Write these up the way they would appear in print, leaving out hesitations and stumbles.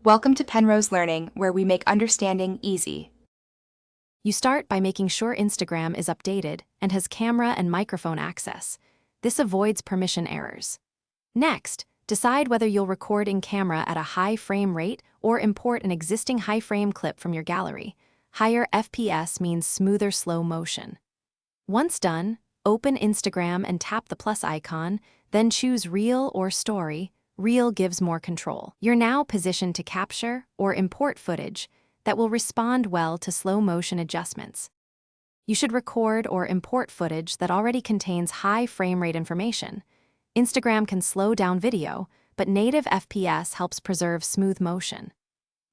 Welcome to Penrose Learning, where we make understanding easy. You start by making sure Instagram is updated and has camera and microphone access. This avoids permission errors. Next, decide whether you'll record in camera at a high frame rate or import an existing high frame clip from your gallery. Higher FPS means smoother slow motion. Once done, open Instagram and tap the plus icon, then choose Reel or Story. Reel gives more control. You're now positioned to capture or import footage that will respond well to slow motion adjustments. You should record or import footage that already contains high frame rate information. Instagram can slow down video, but native FPS helps preserve smooth motion.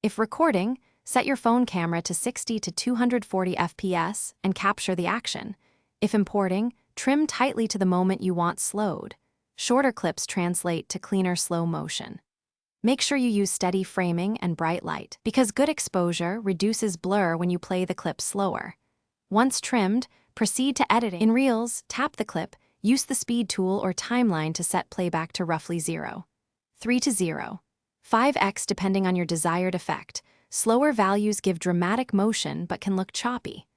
If recording, set your phone camera to 60 to 240 FPS and capture the action. If importing, trim tightly to the moment you want slowed. Shorter clips translate to cleaner slow motion. Make sure you use steady framing and bright light, because good exposure reduces blur when you play the clip slower. Once trimmed, proceed to editing. In Reels, tap the clip, use the speed tool or timeline to set playback to roughly 0. 3 to 0. 5x depending on your desired effect. Slower values give dramatic motion but can look choppy.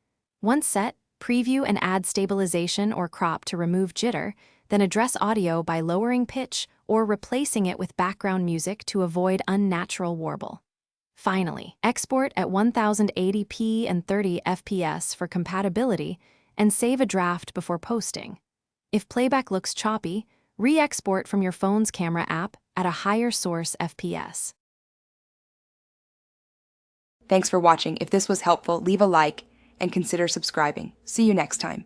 Once set, preview and add stabilization or crop to remove jitter, then address audio by lowering pitch or replacing it with background music to avoid unnatural warble. Finally, export at 1080p and 30 fps for compatibility and save a draft before posting. If playback looks choppy, re-export from your phone's camera app at a higher source FPS. Thanks for watching. If this was helpful, leave a like and consider subscribing. See you next time.